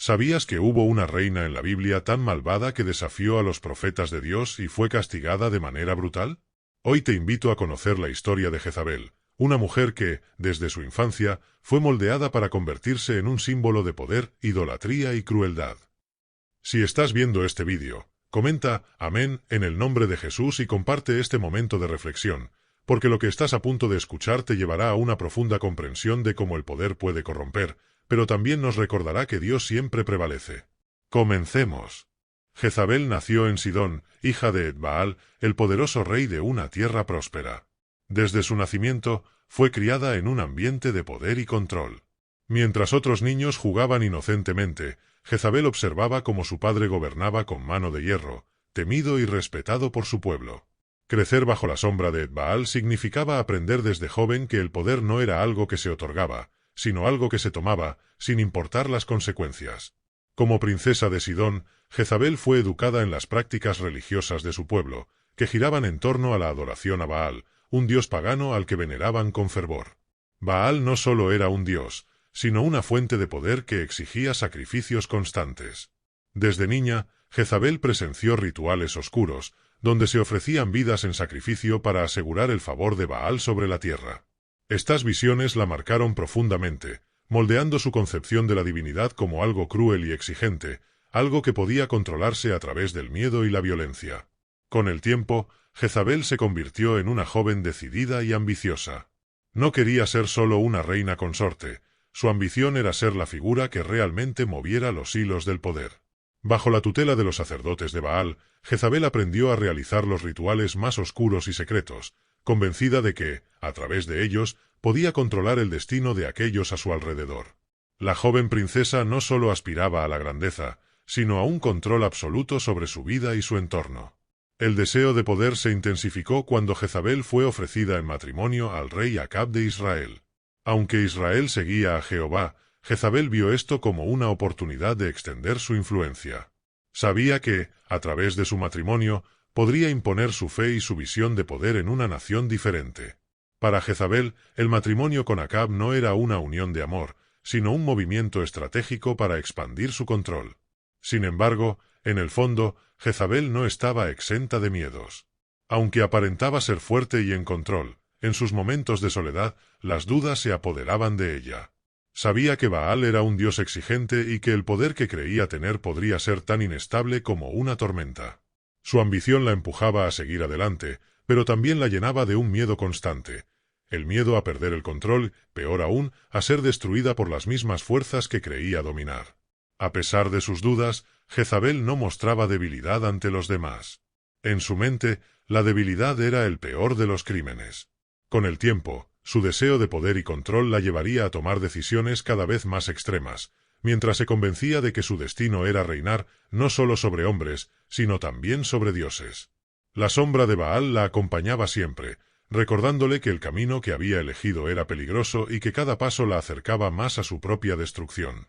¿Sabías que hubo una reina en la Biblia tan malvada que desafió a los profetas de Dios y fue castigada de manera brutal? Hoy te invito a conocer la historia de Jezabel, una mujer que, desde su infancia, fue moldeada para convertirse en un símbolo de poder, idolatría y crueldad. Si estás viendo este vídeo, comenta «Amén» en el nombre de Jesús y comparte este momento de reflexión, porque lo que estás a punto de escuchar te llevará a una profunda comprensión de cómo el poder puede corromper, pero también nos recordará que Dios siempre prevalece. Comencemos. Jezabel nació en Sidón, hija de Etbaal, el poderoso rey de una tierra próspera. Desde su nacimiento, fue criada en un ambiente de poder y control. Mientras otros niños jugaban inocentemente, Jezabel observaba cómo su padre gobernaba con mano de hierro, temido y respetado por su pueblo. Crecer bajo la sombra de Etbaal significaba aprender desde joven que el poder no era algo que se otorgaba, sino algo que se tomaba, sin importar las consecuencias. Como princesa de Sidón, Jezabel fue educada en las prácticas religiosas de su pueblo, que giraban en torno a la adoración a Baal, un dios pagano al que veneraban con fervor. Baal no solo era un dios, sino una fuente de poder que exigía sacrificios constantes. Desde niña, Jezabel presenció rituales oscuros, donde se ofrecían vidas en sacrificio para asegurar el favor de Baal sobre la tierra. Estas visiones la marcaron profundamente, moldeando su concepción de la divinidad como algo cruel y exigente, algo que podía controlarse a través del miedo y la violencia. Con el tiempo, Jezabel se convirtió en una joven decidida y ambiciosa. No quería ser solo una reina consorte, su ambición era ser la figura que realmente moviera los hilos del poder. Bajo la tutela de los sacerdotes de Baal, Jezabel aprendió a realizar los rituales más oscuros y secretos, convencida de que, a través de ellos, podía controlar el destino de aquellos a su alrededor. La joven princesa no solo aspiraba a la grandeza, sino a un control absoluto sobre su vida y su entorno. El deseo de poder se intensificó cuando Jezabel fue ofrecida en matrimonio al rey Acab de Israel. Aunque Israel seguía a Jehová, Jezabel vio esto como una oportunidad de extender su influencia. Sabía que, a través de su matrimonio, podría imponer su fe y su visión de poder en una nación diferente. Para Jezabel, el matrimonio con Acab no era una unión de amor, sino un movimiento estratégico para expandir su control. Sin embargo, en el fondo, Jezabel no estaba exenta de miedos. Aunque aparentaba ser fuerte y en control, en sus momentos de soledad, las dudas se apoderaban de ella. Sabía que Baal era un dios exigente y que el poder que creía tener podría ser tan inestable como una tormenta. Su ambición la empujaba a seguir adelante, pero también la llenaba de un miedo constante. El miedo a perder el control, peor aún, a ser destruida por las mismas fuerzas que creía dominar. A pesar de sus dudas, Jezabel no mostraba debilidad ante los demás. En su mente, la debilidad era el peor de los crímenes. Con el tiempo, su deseo de poder y control la llevaría a tomar decisiones cada vez más extremas, mientras se convencía de que su destino era reinar no solo sobre hombres, sino también sobre dioses. La sombra de Baal la acompañaba siempre, recordándole que el camino que había elegido era peligroso y que cada paso la acercaba más a su propia destrucción.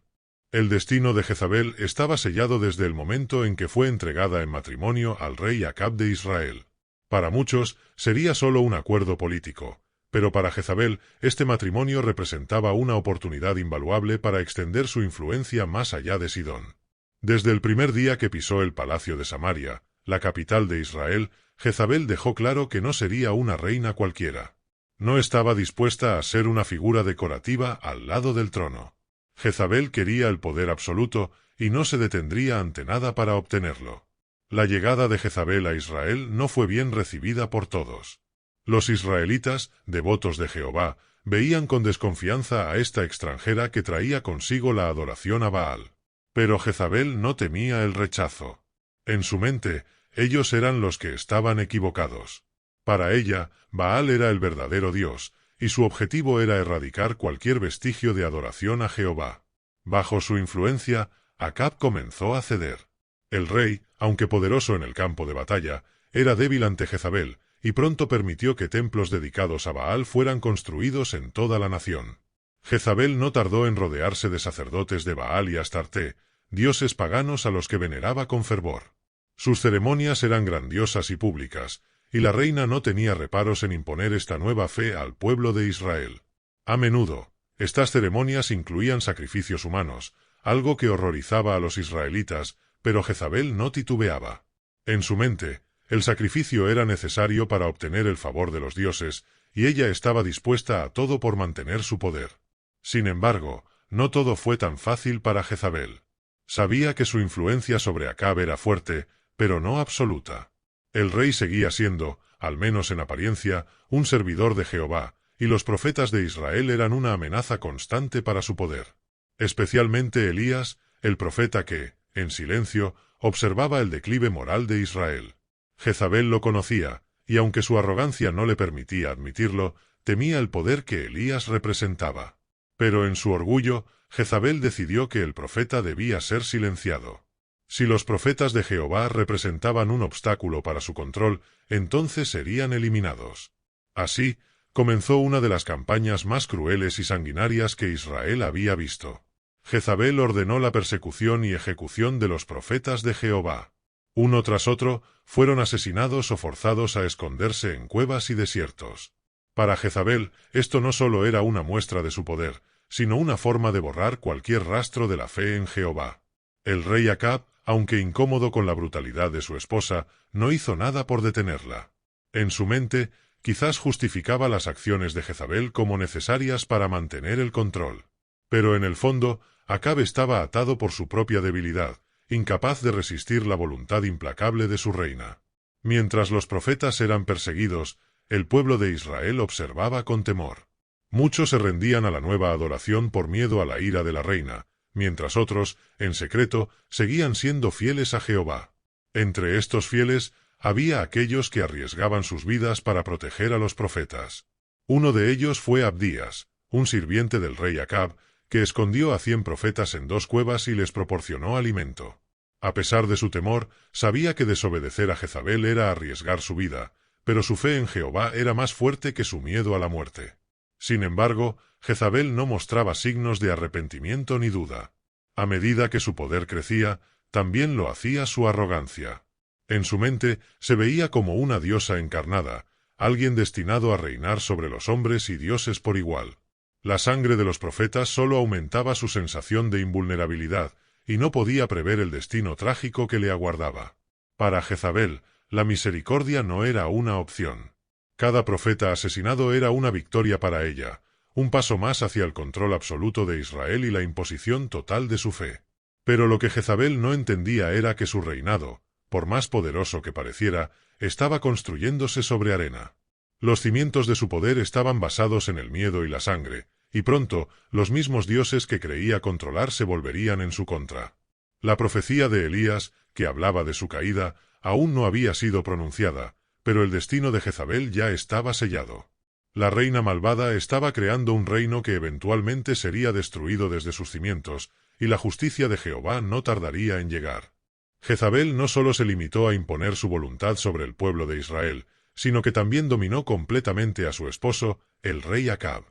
El destino de Jezabel estaba sellado desde el momento en que fue entregada en matrimonio al rey Acab de Israel. Para muchos, sería solo un acuerdo político, pero para Jezabel, este matrimonio representaba una oportunidad invaluable para extender su influencia más allá de Sidón. Desde el primer día que pisó el palacio de Samaria, la capital de Israel, Jezabel dejó claro que no sería una reina cualquiera. No estaba dispuesta a ser una figura decorativa al lado del trono. Jezabel quería el poder absoluto y no se detendría ante nada para obtenerlo. La llegada de Jezabel a Israel no fue bien recibida por todos. Los israelitas, devotos de Jehová, veían con desconfianza a esta extranjera que traía consigo la adoración a Baal. Pero Jezabel no temía el rechazo. En su mente, ellos eran los que estaban equivocados. Para ella, Baal era el verdadero Dios, y su objetivo era erradicar cualquier vestigio de adoración a Jehová. Bajo su influencia, Acab comenzó a ceder. El rey, aunque poderoso en el campo de batalla, era débil ante Jezabel, y pronto permitió que templos dedicados a Baal fueran construidos en toda la nación. Jezabel no tardó en rodearse de sacerdotes de Baal y Astarte, dioses paganos a los que veneraba con fervor. Sus ceremonias eran grandiosas y públicas, y la reina no tenía reparos en imponer esta nueva fe al pueblo de Israel. A menudo, estas ceremonias incluían sacrificios humanos, algo que horrorizaba a los israelitas, pero Jezabel no titubeaba. En su mente, el sacrificio era necesario para obtener el favor de los dioses, y ella estaba dispuesta a todo por mantener su poder. Sin embargo, no todo fue tan fácil para Jezabel. Sabía que su influencia sobre Acab era fuerte, pero no absoluta. El rey seguía siendo, al menos en apariencia, un servidor de Jehová, y los profetas de Israel eran una amenaza constante para su poder. Especialmente Elías, el profeta que, en silencio, observaba el declive moral de Israel. Jezabel lo conocía, y aunque su arrogancia no le permitía admitirlo, temía el poder que Elías representaba. Pero en su orgullo, Jezabel decidió que el profeta debía ser silenciado. Si los profetas de Jehová representaban un obstáculo para su control, entonces serían eliminados. Así, comenzó una de las campañas más crueles y sanguinarias que Israel había visto. Jezabel ordenó la persecución y ejecución de los profetas de Jehová. Uno tras otro, fueron asesinados o forzados a esconderse en cuevas y desiertos. Para Jezabel, esto no solo era una muestra de su poder, sino una forma de borrar cualquier rastro de la fe en Jehová. El rey Acab, aunque incómodo con la brutalidad de su esposa, no hizo nada por detenerla. En su mente, quizás justificaba las acciones de Jezabel como necesarias para mantener el control. Pero en el fondo, Acab estaba atado por su propia debilidad, incapaz de resistir la voluntad implacable de su reina. Mientras los profetas eran perseguidos, el pueblo de Israel observaba con temor. Muchos se rendían a la nueva adoración por miedo a la ira de la reina, mientras otros, en secreto, seguían siendo fieles a Jehová. Entre estos fieles, había aquellos que arriesgaban sus vidas para proteger a los profetas. Uno de ellos fue Abdías, un sirviente del rey Acab, que escondió a 100 profetas en 2 cuevas y les proporcionó alimento. A pesar de su temor, sabía que desobedecer a Jezabel era arriesgar su vida, pero su fe en Jehová era más fuerte que su miedo a la muerte. Sin embargo, Jezabel no mostraba signos de arrepentimiento ni duda. A medida que su poder crecía, también lo hacía su arrogancia. En su mente se veía como una diosa encarnada, alguien destinado a reinar sobre los hombres y dioses por igual. La sangre de los profetas solo aumentaba su sensación de invulnerabilidad, y no podía prever el destino trágico que le aguardaba. Para Jezabel, la misericordia no era una opción. Cada profeta asesinado era una victoria para ella, un paso más hacia el control absoluto de Israel y la imposición total de su fe. Pero lo que Jezabel no entendía era que su reinado, por más poderoso que pareciera, estaba construyéndose sobre arena. Los cimientos de su poder estaban basados en el miedo y la sangre, y pronto los mismos dioses que creía controlar se volverían en su contra. La profecía de Elías, que hablaba de su caída, aún no había sido pronunciada, pero el destino de Jezabel ya estaba sellado. La reina malvada estaba creando un reino que eventualmente sería destruido desde sus cimientos, y la justicia de Jehová no tardaría en llegar. Jezabel no solo se limitó a imponer su voluntad sobre el pueblo de Israel, sino que también dominó completamente a su esposo, el rey Acab.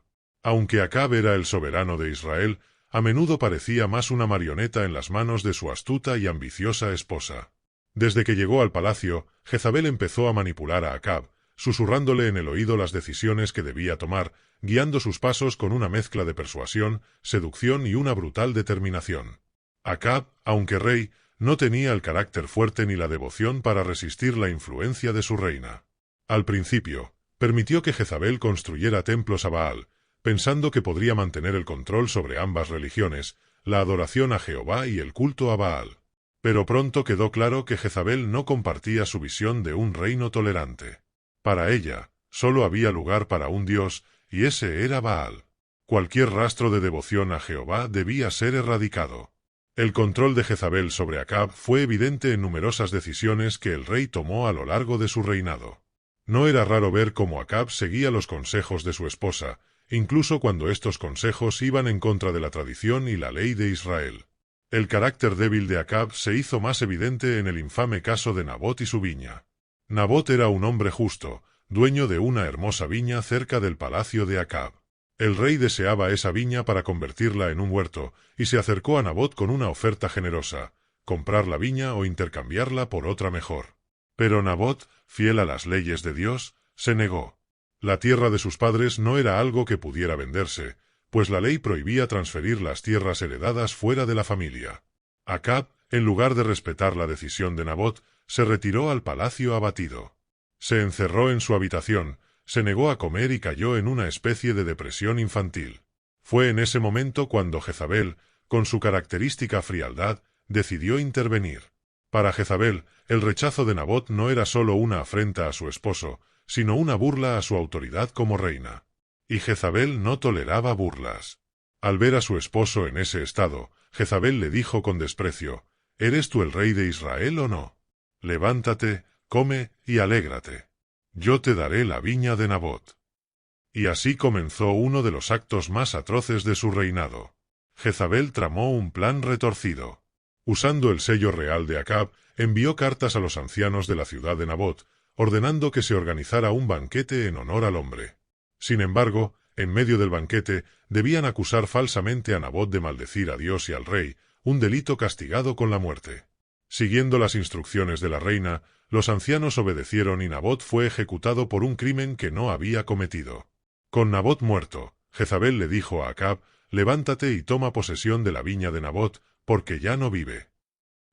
Aunque Acab era el soberano de Israel, a menudo parecía más una marioneta en las manos de su astuta y ambiciosa esposa. Desde que llegó al palacio, Jezabel empezó a manipular a Acab, susurrándole en el oído las decisiones que debía tomar, guiando sus pasos con una mezcla de persuasión, seducción y una brutal determinación. Acab, aunque rey, no tenía el carácter fuerte ni la devoción para resistir la influencia de su reina. Al principio, permitió que Jezabel construyera templos a Baal, pensando que podría mantener el control sobre ambas religiones, la adoración a Jehová y el culto a Baal. Pero pronto quedó claro que Jezabel no compartía su visión de un reino tolerante. Para ella, solo había lugar para un dios, y ese era Baal. Cualquier rastro de devoción a Jehová debía ser erradicado. El control de Jezabel sobre Acab fue evidente en numerosas decisiones que el rey tomó a lo largo de su reinado. No era raro ver cómo Acab seguía los consejos de su esposa, incluso cuando estos consejos iban en contra de la tradición y la ley de Israel. El carácter débil de Acab se hizo más evidente en el infame caso de Nabot y su viña. Nabot era un hombre justo, dueño de una hermosa viña cerca del palacio de Acab. El rey deseaba esa viña para convertirla en un huerto, y se acercó a Nabot con una oferta generosa: comprar la viña o intercambiarla por otra mejor. Pero Nabot, fiel a las leyes de Dios, se negó. La tierra de sus padres no era algo que pudiera venderse, pues la ley prohibía transferir las tierras heredadas fuera de la familia. Acab, en lugar de respetar la decisión de Nabot, se retiró al palacio abatido. Se encerró en su habitación, se negó a comer y cayó en una especie de depresión infantil. Fue en ese momento cuando Jezabel, con su característica frialdad, decidió intervenir. Para Jezabel, el rechazo de Nabot no era solo una afrenta a su esposo, sino una burla a su autoridad como reina. Y Jezabel no toleraba burlas. Al ver a su esposo en ese estado, Jezabel le dijo con desprecio: ¿Eres tú el rey de Israel o no? Levántate, come y alégrate. Yo te daré la viña de Nabot. Y así comenzó uno de los actos más atroces de su reinado. Jezabel tramó un plan retorcido. Usando el sello real de Acab, envió cartas a los ancianos de la ciudad de Nabot, ordenando que se organizara un banquete en honor al hombre. Sin embargo, en medio del banquete, debían acusar falsamente a Nabot de maldecir a Dios y al rey, un delito castigado con la muerte. Siguiendo las instrucciones de la reina, los ancianos obedecieron y Nabot fue ejecutado por un crimen que no había cometido. Con Nabot muerto, Jezabel le dijo a Acab: «Levántate y toma posesión de la viña de Nabot, porque ya no vive».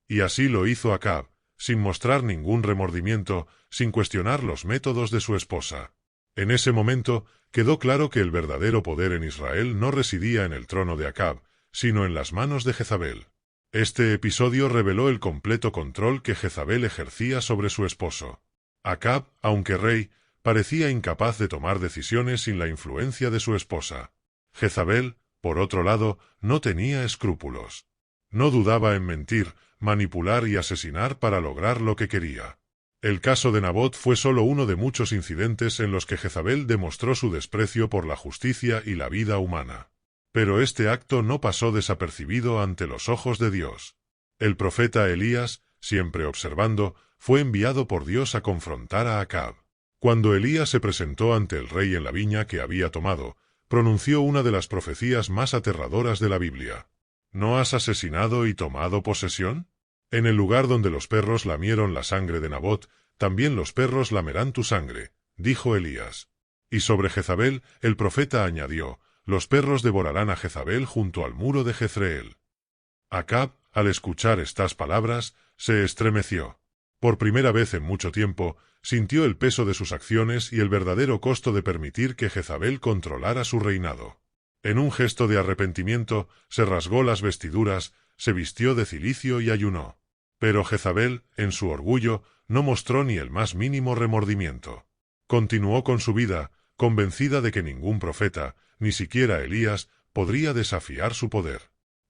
Y así lo hizo Acab, sin mostrar ningún remordimiento, sin cuestionar los métodos de su esposa. En ese momento, quedó claro que el verdadero poder en Israel no residía en el trono de Acab, sino en las manos de Jezabel. Este episodio reveló el completo control que Jezabel ejercía sobre su esposo. Acab, aunque rey, parecía incapaz de tomar decisiones sin la influencia de su esposa. Jezabel, por otro lado, no tenía escrúpulos. No dudaba en mentir, manipular y asesinar para lograr lo que quería. El caso de Nabot fue solo uno de muchos incidentes en los que Jezabel demostró su desprecio por la justicia y la vida humana. Pero este acto no pasó desapercibido ante los ojos de Dios. El profeta Elías, siempre observando, fue enviado por Dios a confrontar a Acab. Cuando Elías se presentó ante el rey en la viña que había tomado, pronunció una de las profecías más aterradoras de la Biblia. ¿No has asesinado y tomado posesión? En el lugar donde los perros lamieron la sangre de Nabot, también los perros lamerán tu sangre, dijo Elías. Y sobre Jezabel, el profeta añadió: los perros devorarán a Jezabel junto al muro de Jezreel. Acab, al escuchar estas palabras, se estremeció. Por primera vez en mucho tiempo, sintió el peso de sus acciones y el verdadero costo de permitir que Jezabel controlara su reinado. En un gesto de arrepentimiento, se rasgó las vestiduras, se vistió de cilicio y ayunó. Pero Jezabel, en su orgullo, no mostró ni el más mínimo remordimiento. Continuó con su vida, convencida de que ningún profeta, ni siquiera Elías, podría desafiar su poder.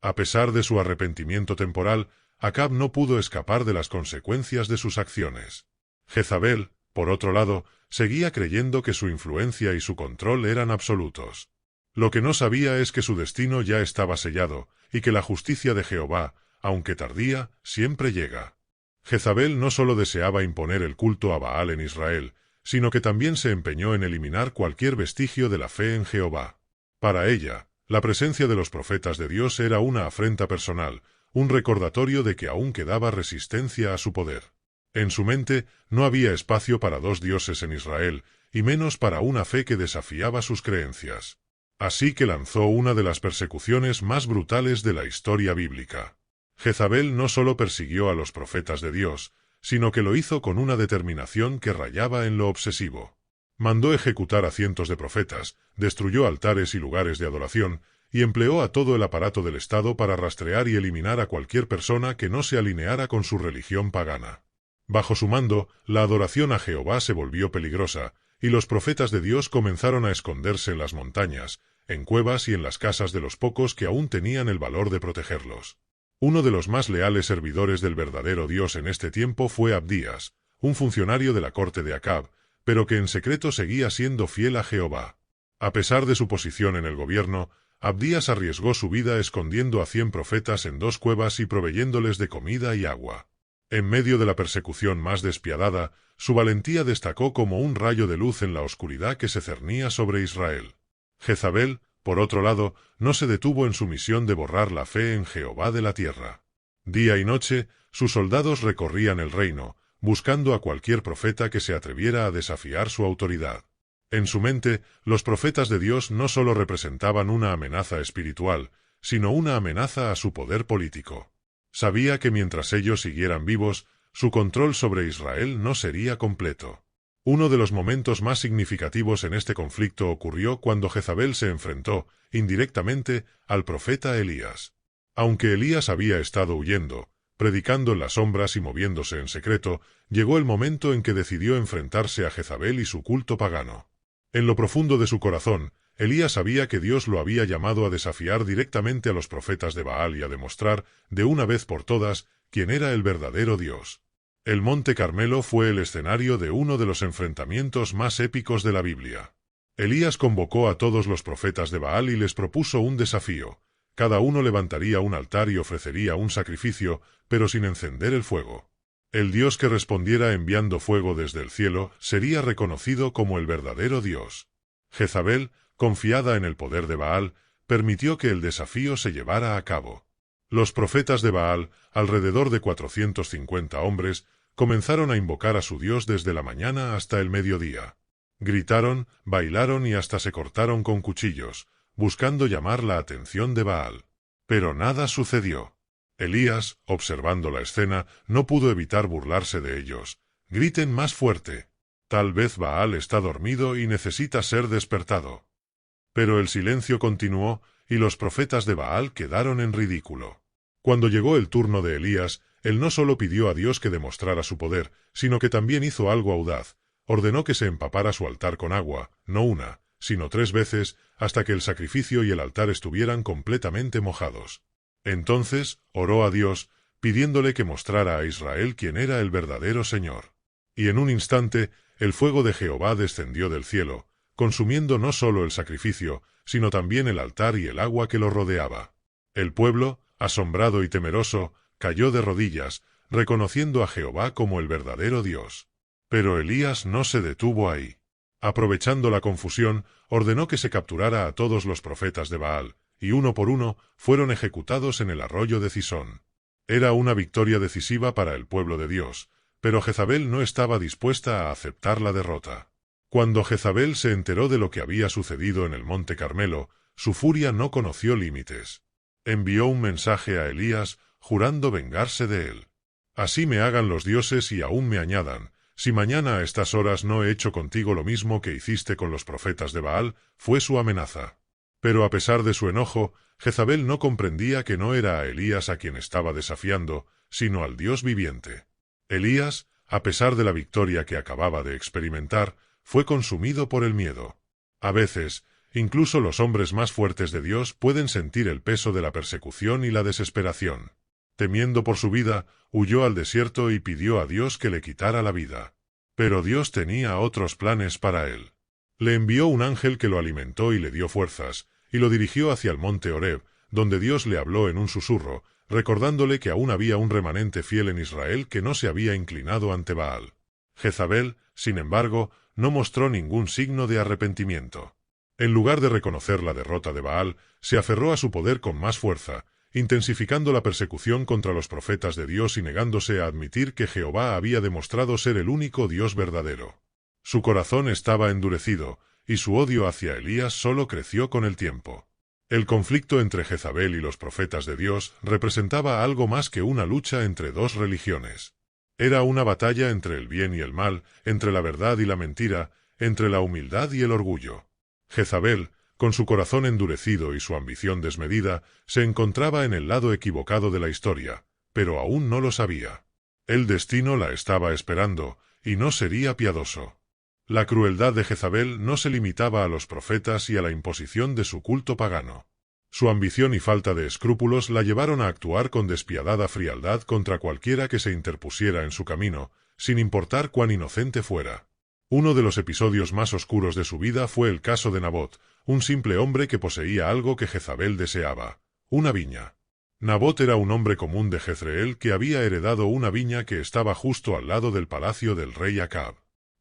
A pesar de su arrepentimiento temporal, Acab no pudo escapar de las consecuencias de sus acciones. Jezabel, por otro lado, seguía creyendo que su influencia y su control eran absolutos. Lo que no sabía es que su destino ya estaba sellado, y que la justicia de Jehová, aunque tardía, siempre llega. Jezabel no solo deseaba imponer el culto a Baal en Israel, sino que también se empeñó en eliminar cualquier vestigio de la fe en Jehová. Para ella, la presencia de los profetas de Dios era una afrenta personal, un recordatorio de que aún quedaba resistencia a su poder. En su mente no había espacio para dos dioses en Israel, y menos para una fe que desafiaba sus creencias. Así que lanzó una de las persecuciones más brutales de la historia bíblica. Jezabel no solo persiguió a los profetas de Dios, sino que lo hizo con una determinación que rayaba en lo obsesivo. Mandó ejecutar a cientos de profetas, destruyó altares y lugares de adoración, y empleó a todo el aparato del Estado para rastrear y eliminar a cualquier persona que no se alineara con su religión pagana. Bajo su mando, la adoración a Jehová se volvió peligrosa, y los profetas de Dios comenzaron a esconderse en las montañas, en cuevas y en las casas de los pocos que aún tenían el valor de protegerlos. Uno de los más leales servidores del verdadero Dios en este tiempo fue Abdías, un funcionario de la corte de Acab, pero que en secreto seguía siendo fiel a Jehová. A pesar de su posición en el gobierno, Abdías arriesgó su vida escondiendo a 100 profetas en 2 cuevas y proveyéndoles de comida y agua. En medio de la persecución más despiadada, su valentía destacó como un rayo de luz en la oscuridad que se cernía sobre Israel. Jezabel, por otro lado, no se detuvo en su misión de borrar la fe en Jehová de la tierra. Día y noche, sus soldados recorrían el reino, buscando a cualquier profeta que se atreviera a desafiar su autoridad. En su mente, los profetas de Dios no solo representaban una amenaza espiritual, sino una amenaza a su poder político. Sabía que mientras ellos siguieran vivos, su control sobre Israel no sería completo. Uno de los momentos más significativos en este conflicto ocurrió cuando Jezabel se enfrentó, indirectamente, al profeta Elías. Aunque Elías había estado huyendo, predicando en las sombras y moviéndose en secreto, llegó el momento en que decidió enfrentarse a Jezabel y su culto pagano. En lo profundo de su corazón, Elías sabía que Dios lo había llamado a desafiar directamente a los profetas de Baal y a demostrar, de una vez por todas, quién era el verdadero Dios. El Monte Carmelo fue el escenario de uno de los enfrentamientos más épicos de la Biblia. Elías convocó a todos los profetas de Baal y les propuso un desafío. Cada uno levantaría un altar y ofrecería un sacrificio, pero sin encender el fuego. El Dios que respondiera enviando fuego desde el cielo sería reconocido como el verdadero Dios. Jezabel, confiada en el poder de Baal, permitió que el desafío se llevara a cabo. Los profetas de Baal, alrededor de 450 hombres, comenzaron a invocar a su Dios desde la mañana hasta el mediodía. Gritaron, bailaron y hasta se cortaron con cuchillos, buscando llamar la atención de Baal. Pero nada sucedió. Elías, observando la escena, no pudo evitar burlarse de ellos. «Griten más fuerte. Tal vez Baal está dormido y necesita ser despertado». Pero el silencio continuó, y los profetas de Baal quedaron en ridículo. Cuando llegó el turno de Elías, él no solo pidió a Dios que demostrara su poder, sino que también hizo algo audaz. Ordenó que se empapara su altar con agua, no una, sino 3 veces, hasta que el sacrificio y el altar estuvieran completamente mojados. Entonces, oró a Dios, pidiéndole que mostrara a Israel quién era el verdadero Señor. Y en un instante, el fuego de Jehová descendió del cielo, consumiendo no solo el sacrificio, sino también el altar y el agua que lo rodeaba. El pueblo, asombrado y temeroso, cayó de rodillas, reconociendo a Jehová como el verdadero Dios. Pero Elías no se detuvo ahí. Aprovechando la confusión, ordenó que se capturara a todos los profetas de Baal, y uno por uno fueron ejecutados en el arroyo de Cisón. Era una victoria decisiva para el pueblo de Dios, pero Jezabel no estaba dispuesta a aceptar la derrota. Cuando Jezabel se enteró de lo que había sucedido en el Monte Carmelo, su furia no conoció límites. Envió un mensaje a Elías, jurando vengarse de él. «Así me hagan los dioses y aún me añadan, si mañana a estas horas no he hecho contigo lo mismo que hiciste con los profetas de Baal», fue su amenaza. Pero a pesar de su enojo, Jezabel no comprendía que no era a Elías a quien estaba desafiando, sino al Dios viviente. Elías, a pesar de la victoria que acababa de experimentar, fue consumido por el miedo. A veces, incluso los hombres más fuertes de Dios pueden sentir el peso de la persecución y la desesperación. Temiendo por su vida, huyó al desierto y pidió a Dios que le quitara la vida. Pero Dios tenía otros planes para él. Le envió un ángel que lo alimentó y le dio fuerzas, y lo dirigió hacia el monte Horeb, donde Dios le habló en un susurro, recordándole que aún había un remanente fiel en Israel que no se había inclinado ante Baal. Jezabel, sin embargo, no mostró ningún signo de arrepentimiento. En lugar de reconocer la derrota de Baal, se aferró a su poder con más fuerza, intensificando la persecución contra los profetas de Dios y negándose a admitir que Jehová había demostrado ser el único Dios verdadero. Su corazón estaba endurecido, y su odio hacia Elías solo creció con el tiempo. El conflicto entre Jezabel y los profetas de Dios representaba algo más que una lucha entre dos religiones. Era una batalla entre el bien y el mal, entre la verdad y la mentira, entre la humildad y el orgullo. Jezabel, con su corazón endurecido y su ambición desmedida, se encontraba en el lado equivocado de la historia, pero aún no lo sabía. El destino la estaba esperando, y no sería piadoso. La crueldad de Jezabel no se limitaba a los profetas y a la imposición de su culto pagano. Su ambición y falta de escrúpulos la llevaron a actuar con despiadada frialdad contra cualquiera que se interpusiera en su camino, sin importar cuán inocente fuera. Uno de los episodios más oscuros de su vida fue el caso de Nabot, un simple hombre que poseía algo que Jezabel deseaba: una viña. Nabot era un hombre común de Jezreel que había heredado una viña que estaba justo al lado del palacio del rey Acab.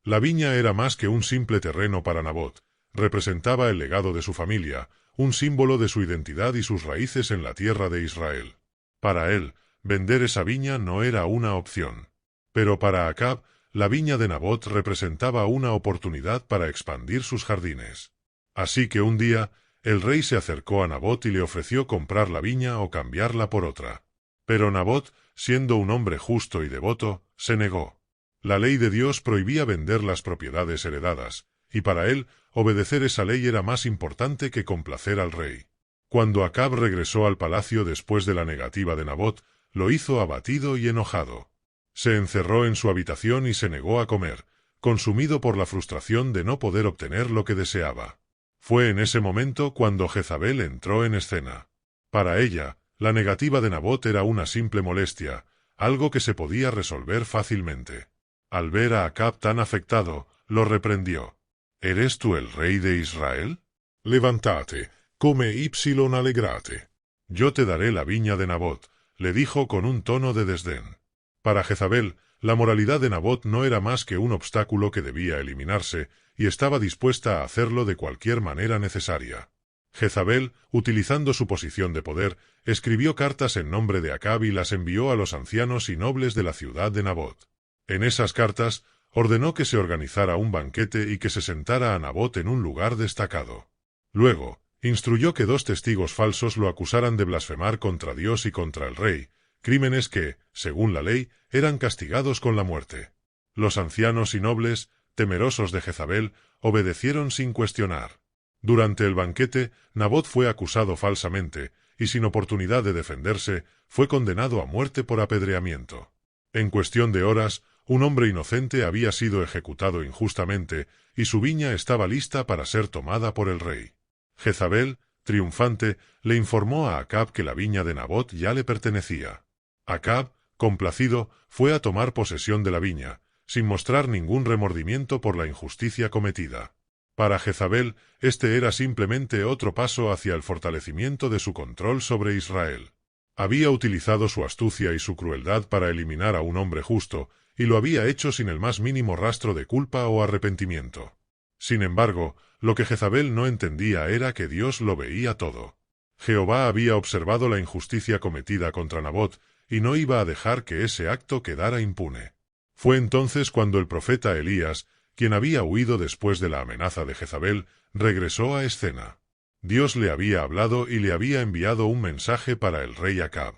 La viña era más que un simple terreno para Nabot, representaba el legado de su familia, un símbolo de su identidad y sus raíces en la tierra de Israel. Para él, vender esa viña no era una opción. Pero para Acab, la viña de Nabot representaba una oportunidad para expandir sus jardines. Así que un día, el rey se acercó a Nabot y le ofreció comprar la viña o cambiarla por otra. Pero Nabot, siendo un hombre justo y devoto, se negó. La ley de Dios prohibía vender las propiedades heredadas, y para él, obedecer esa ley era más importante que complacer al rey. Cuando Acab regresó al palacio después de la negativa de Nabot, lo hizo abatido y enojado. Se encerró en su habitación y se negó a comer, consumido por la frustración de no poder obtener lo que deseaba. Fue en ese momento cuando Jezabel entró en escena. Para ella, la negativa de Nabot era una simple molestia, algo que se podía resolver fácilmente. Al ver a Acab tan afectado, lo reprendió. ¿Eres tú el rey de Israel? Levántate, come y alegrate. Yo te daré la viña de Nabot, le dijo con un tono de desdén. Para Jezabel, la moralidad de Nabot no era más que un obstáculo que debía eliminarse, y estaba dispuesta a hacerlo de cualquier manera necesaria. Jezabel, utilizando su posición de poder, escribió cartas en nombre de Acab y las envió a los ancianos y nobles de la ciudad de Nabot. En esas cartas, ordenó que se organizara un banquete y que se sentara a Nabot en un lugar destacado. Luego, instruyó que 2 testigos falsos lo acusaran de blasfemar contra Dios y contra el rey, crímenes que, según la ley, eran castigados con la muerte. Los ancianos y nobles, temerosos de Jezabel, obedecieron sin cuestionar. Durante el banquete, Nabot fue acusado falsamente, y sin oportunidad de defenderse, fue condenado a muerte por apedreamiento. En cuestión de horas, un hombre inocente había sido ejecutado injustamente, y su viña estaba lista para ser tomada por el rey. Jezabel, triunfante, le informó a Acab que la viña de Nabot ya le pertenecía. Acab, complacido, fue a tomar posesión de la viña, sin mostrar ningún remordimiento por la injusticia cometida. Para Jezabel, este era simplemente otro paso hacia el fortalecimiento de su control sobre Israel. Había utilizado su astucia y su crueldad para eliminar a un hombre justo, y lo había hecho sin el más mínimo rastro de culpa o arrepentimiento. Sin embargo, lo que Jezabel no entendía era que Dios lo veía todo. Jehová había observado la injusticia cometida contra Nabot, y no iba a dejar que ese acto quedara impune. Fue entonces cuando el profeta Elías, quien había huido después de la amenaza de Jezabel, regresó a escena. Dios le había hablado y le había enviado un mensaje para el rey Acab.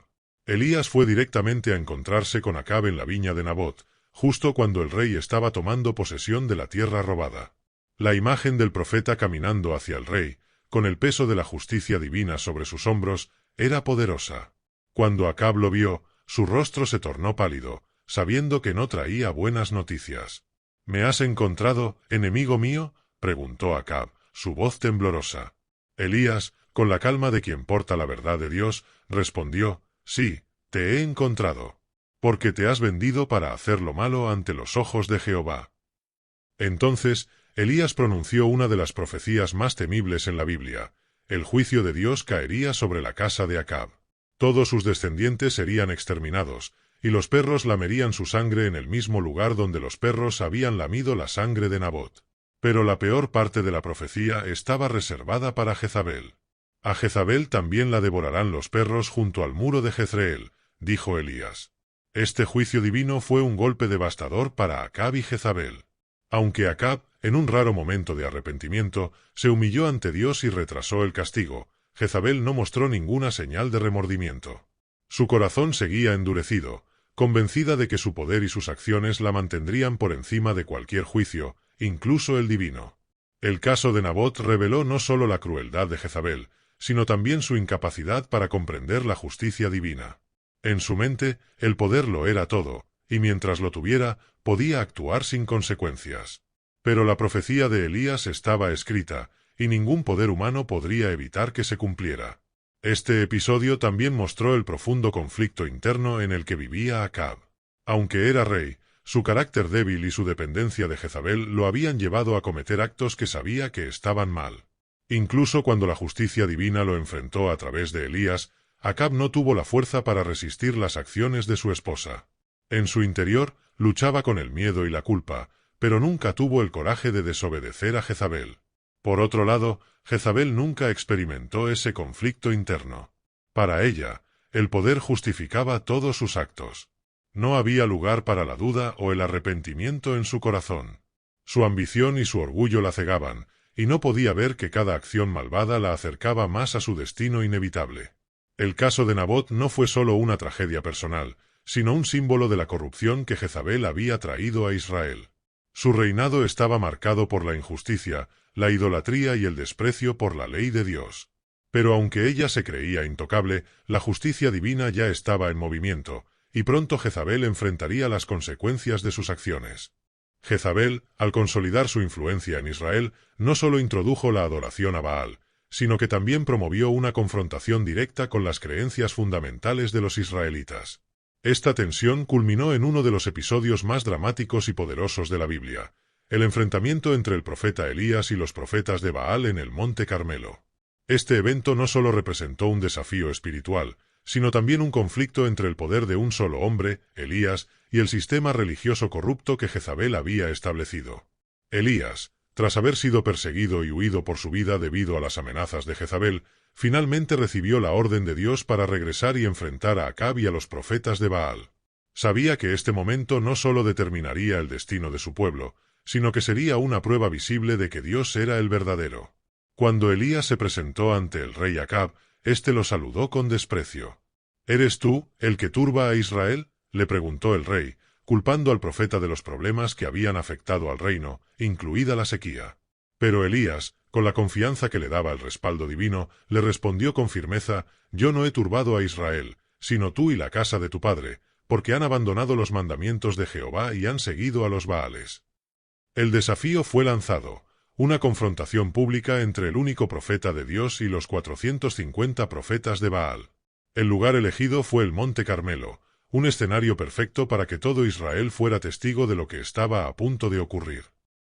Elías fue directamente a encontrarse con Acab en la viña de Nabot, justo cuando el rey estaba tomando posesión de la tierra robada. La imagen del profeta caminando hacia el rey, con el peso de la justicia divina sobre sus hombros, era poderosa. Cuando Acab lo vio, su rostro se tornó pálido, sabiendo que no traía buenas noticias. —¿Me has encontrado, enemigo mío? —preguntó Acab, su voz temblorosa. Elías, con la calma de quien porta la verdad de Dios, respondió: —Sí, te he encontrado. Porque te has vendido para hacer lo malo ante los ojos de Jehová. Entonces, Elías pronunció una de las profecías más temibles en la Biblia: el juicio de Dios caería sobre la casa de Acab. Todos sus descendientes serían exterminados, y los perros lamerían su sangre en el mismo lugar donde los perros habían lamido la sangre de Nabot. Pero la peor parte de la profecía estaba reservada para Jezabel. A Jezabel también la devorarán los perros junto al muro de Jezreel, dijo Elías. Este juicio divino fue un golpe devastador para Acab y Jezabel. Aunque Acab, en un raro momento de arrepentimiento, se humilló ante Dios y retrasó el castigo, Jezabel no mostró ninguna señal de remordimiento. Su corazón seguía endurecido, convencida de que su poder y sus acciones la mantendrían por encima de cualquier juicio, incluso el divino. El caso de Nabot reveló no solo la crueldad de Jezabel, sino también su incapacidad para comprender la justicia divina. En su mente, el poder lo era todo, y mientras lo tuviera, podía actuar sin consecuencias. Pero la profecía de Elías estaba escrita, y ningún poder humano podría evitar que se cumpliera. Este episodio también mostró el profundo conflicto interno en el que vivía Acab. Aunque era rey, su carácter débil y su dependencia de Jezabel lo habían llevado a cometer actos que sabía que estaban mal. Incluso cuando la justicia divina lo enfrentó a través de Elías, Acab no tuvo la fuerza para resistir las acciones de su esposa. En su interior, luchaba con el miedo y la culpa, pero nunca tuvo el coraje de desobedecer a Jezabel. Por otro lado, Jezabel nunca experimentó ese conflicto interno. Para ella, el poder justificaba todos sus actos. No había lugar para la duda o el arrepentimiento en su corazón. Su ambición y su orgullo la cegaban, y no podía ver que cada acción malvada la acercaba más a su destino inevitable. El caso de Nabot no fue solo una tragedia personal, sino un símbolo de la corrupción que Jezabel había traído a Israel. Su reinado estaba marcado por la injusticia, la idolatría y el desprecio por la ley de Dios. Pero aunque ella se creía intocable, la justicia divina ya estaba en movimiento, y pronto Jezabel enfrentaría las consecuencias de sus acciones. Jezabel, al consolidar su influencia en Israel, no solo introdujo la adoración a Baal, sino que también promovió una confrontación directa con las creencias fundamentales de los israelitas. Esta tensión culminó en uno de los episodios más dramáticos y poderosos de la Biblia, el enfrentamiento entre el profeta Elías y los profetas de Baal en el Monte Carmelo. Este evento no solo representó un desafío espiritual, sino también un conflicto entre el poder de un solo hombre, Elías, y el sistema religioso corrupto que Jezabel había establecido. Elías, tras haber sido perseguido y huido por su vida debido a las amenazas de Jezabel, finalmente recibió la orden de Dios para regresar y enfrentar a Acab y a los profetas de Baal. Sabía que este momento no solo determinaría el destino de su pueblo, sino que sería una prueba visible de que Dios era el verdadero. Cuando Elías se presentó ante el rey Acab, éste lo saludó con desprecio. ¿Eres tú, el que turba a Israel?, le preguntó el rey, culpando al profeta de los problemas que habían afectado al reino, incluida la sequía. Pero Elías, con la confianza que le daba el respaldo divino, le respondió con firmeza: «Yo no he turbado a Israel, sino tú y la casa de tu padre, porque han abandonado los mandamientos de Jehová y han seguido a los Baales». El desafío fue lanzado, una confrontación pública entre el único profeta de Dios y los 450 profetas de Baal. El lugar elegido fue el Monte Carmelo, un escenario perfecto para que todo Israel fuera testigo de lo que estaba a punto de ocurrir.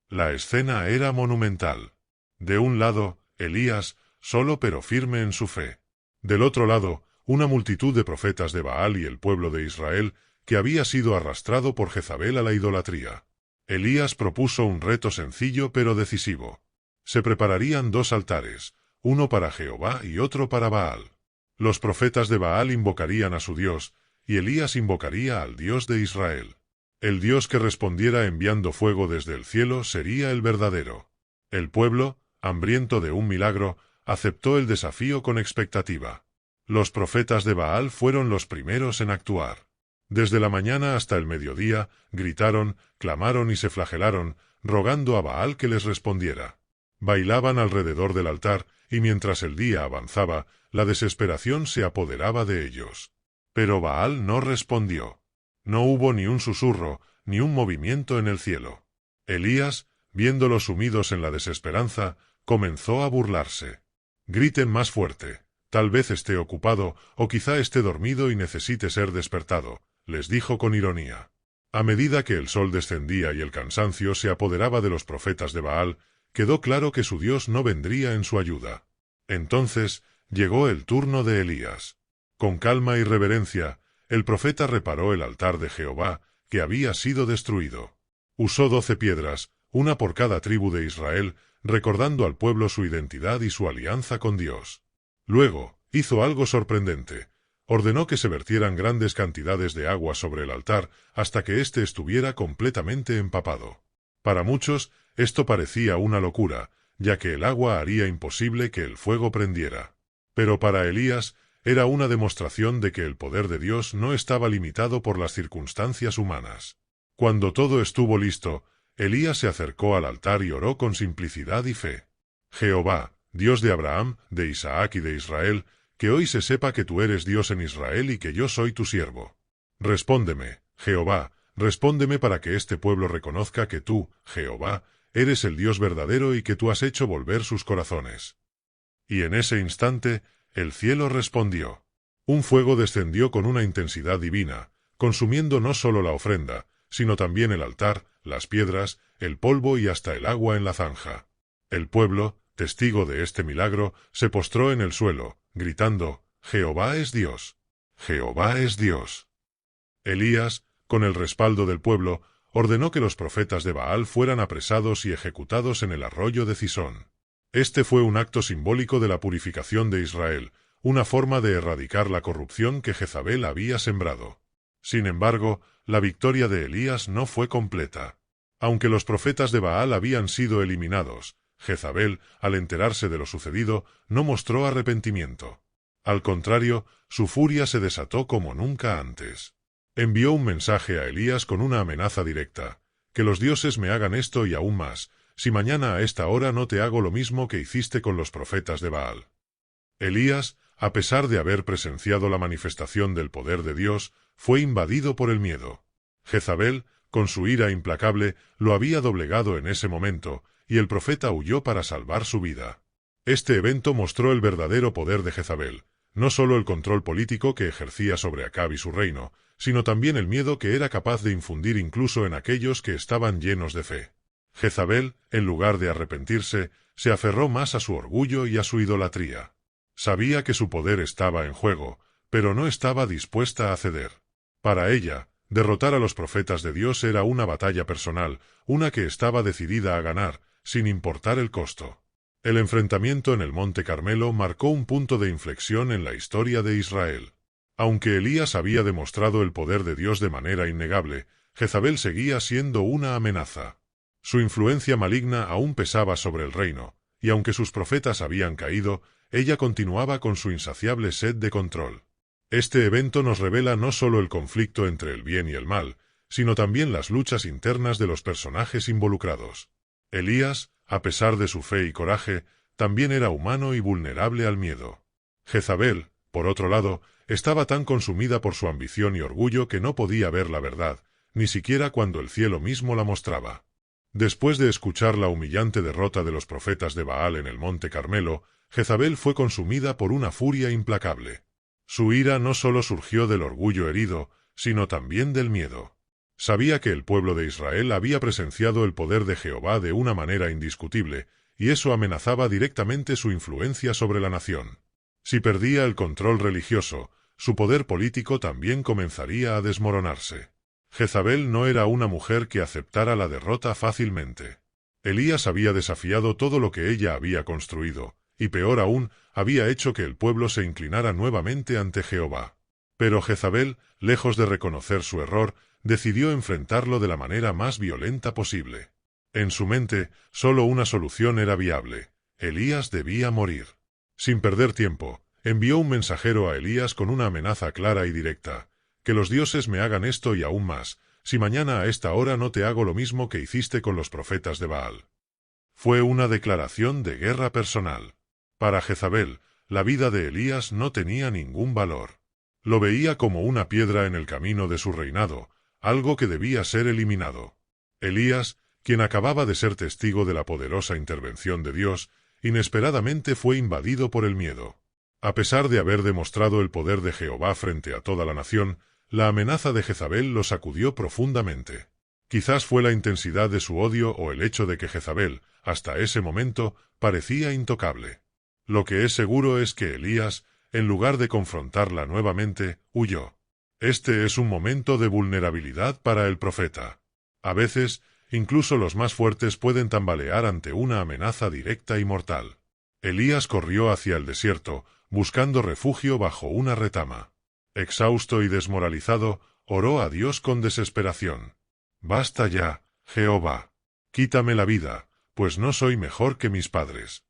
La escena era monumental. De un lado, Elías, solo pero firme en su fe. Del otro lado, una multitud de profetas de Baal y el pueblo de Israel, que había sido arrastrado por Jezabel a la idolatría. Elías propuso un reto sencillo pero decisivo. Se prepararían 2 altares, uno para Jehová y otro para Baal. Los profetas de Baal invocarían a su Dios, y Elías invocaría al Dios de Israel. El Dios que respondiera enviando fuego desde el cielo sería el verdadero. El pueblo, hambriento de un milagro, aceptó el desafío con expectativa. Los profetas de Baal fueron los primeros en actuar. Desde la mañana hasta el mediodía, gritaron, clamaron y se flagelaron, rogando a Baal que les respondiera. Bailaban alrededor del altar, y mientras el día avanzaba, la desesperación se apoderaba de ellos. Pero Baal no respondió. No hubo ni un susurro, ni un movimiento en el cielo. Elías, viéndolos sumidos en la desesperanza, comenzó a burlarse. «Griten más fuerte. Tal vez esté ocupado, o quizá esté dormido y necesite ser despertado», les dijo con ironía. A medida que el sol descendía y el cansancio se apoderaba de los profetas de Baal, quedó claro que su Dios no vendría en su ayuda. Entonces llegó el turno de Elías. Con calma y reverencia, el profeta reparó el altar de Jehová, que había sido destruido. Usó 12 piedras, una por cada tribu de Israel, recordando al pueblo su identidad y su alianza con Dios. Luego, hizo algo sorprendente. Ordenó que se vertieran grandes cantidades de agua sobre el altar hasta que éste estuviera completamente empapado. Para muchos, esto parecía una locura, ya que el agua haría imposible que el fuego prendiera. Pero para Elías, era una demostración de que el poder de Dios no estaba limitado por las circunstancias humanas. Cuando todo estuvo listo, Elías se acercó al altar y oró con simplicidad y fe. «Jehová, Dios de Abraham, de Isaac y de Israel, que hoy se sepa que tú eres Dios en Israel y que yo soy tu siervo. Respóndeme, Jehová, respóndeme para que este pueblo reconozca que tú, Jehová, eres el Dios verdadero y que tú has hecho volver sus corazones». Y en ese instante, el cielo respondió. Un fuego descendió con una intensidad divina, consumiendo no solo la ofrenda, sino también el altar, las piedras, el polvo y hasta el agua en la zanja. El pueblo, testigo de este milagro, se postró en el suelo, gritando: «Jehová es Dios. Jehová es Dios». Elías, con el respaldo del pueblo, ordenó que los profetas de Baal fueran apresados y ejecutados en el arroyo de Cisón. Este fue un acto simbólico de la purificación de Israel, una forma de erradicar la corrupción que Jezabel había sembrado. Sin embargo, la victoria de Elías no fue completa. Aunque los profetas de Baal habían sido eliminados, Jezabel, al enterarse de lo sucedido, no mostró arrepentimiento. Al contrario, su furia se desató como nunca antes. Envió un mensaje a Elías con una amenaza directa: «Que los dioses me hagan esto y aún más, si mañana a esta hora no te hago lo mismo que hiciste con los profetas de Baal». Elías, a pesar de haber presenciado la manifestación del poder de Dios, fue invadido por el miedo. Jezabel, con su ira implacable, lo había doblegado en ese momento, y el profeta huyó para salvar su vida. Este evento mostró el verdadero poder de Jezabel, no solo el control político que ejercía sobre Acab y su reino, sino también el miedo que era capaz de infundir incluso en aquellos que estaban llenos de fe. Jezabel, en lugar de arrepentirse, se aferró más a su orgullo y a su idolatría. Sabía que su poder estaba en juego, pero no estaba dispuesta a ceder. Para ella, derrotar a los profetas de Dios era una batalla personal, una que estaba decidida a ganar, sin importar el costo. El enfrentamiento en el Monte Carmelo marcó un punto de inflexión en la historia de Israel. Aunque Elías había demostrado el poder de Dios de manera innegable, Jezabel seguía siendo una amenaza. Su influencia maligna aún pesaba sobre el reino, y aunque sus profetas habían caído, ella continuaba con su insaciable sed de control. Este evento nos revela no solo el conflicto entre el bien y el mal, sino también las luchas internas de los personajes involucrados. Elías, a pesar de su fe y coraje, también era humano y vulnerable al miedo. Jezabel, por otro lado, estaba tan consumida por su ambición y orgullo que no podía ver la verdad, ni siquiera cuando el cielo mismo la mostraba. Después de escuchar la humillante derrota de los profetas de Baal en el Monte Carmelo, Jezabel fue consumida por una furia implacable. Su ira no solo surgió del orgullo herido, sino también del miedo. Sabía que el pueblo de Israel había presenciado el poder de Jehová de una manera indiscutible, y eso amenazaba directamente su influencia sobre la nación. Si perdía el control religioso, su poder político también comenzaría a desmoronarse. Jezabel no era una mujer que aceptara la derrota fácilmente. Elías había desafiado todo lo que ella había construido, y peor aún, había hecho que el pueblo se inclinara nuevamente ante Jehová. Pero Jezabel, lejos de reconocer su error, decidió enfrentarlo de la manera más violenta posible. En su mente, solo una solución era viable: Elías debía morir. Sin perder tiempo, envió un mensajero a Elías con una amenaza clara y directa: «Que los dioses me hagan esto y aún más, si mañana a esta hora no te hago lo mismo que hiciste con los profetas de Baal». Fue una declaración de guerra personal. Para Jezabel, la vida de Elías no tenía ningún valor. Lo veía como una piedra en el camino de su reinado, algo que debía ser eliminado. Elías, quien acababa de ser testigo de la poderosa intervención de Dios, inesperadamente fue invadido por el miedo. A pesar de haber demostrado el poder de Jehová frente a toda la nación, la amenaza de Jezabel lo sacudió profundamente. Quizás fue la intensidad de su odio o el hecho de que Jezabel, hasta ese momento, parecía intocable. Lo que es seguro es que Elías, en lugar de confrontarla nuevamente, huyó. Este es un momento de vulnerabilidad para el profeta. A veces, incluso los más fuertes pueden tambalear ante una amenaza directa y mortal. Elías corrió hacia el desierto, buscando refugio bajo una retama. Exhausto y desmoralizado, oró a Dios con desesperación. «Basta ya, Jehová. Quítame la vida, pues no soy mejor que mis padres».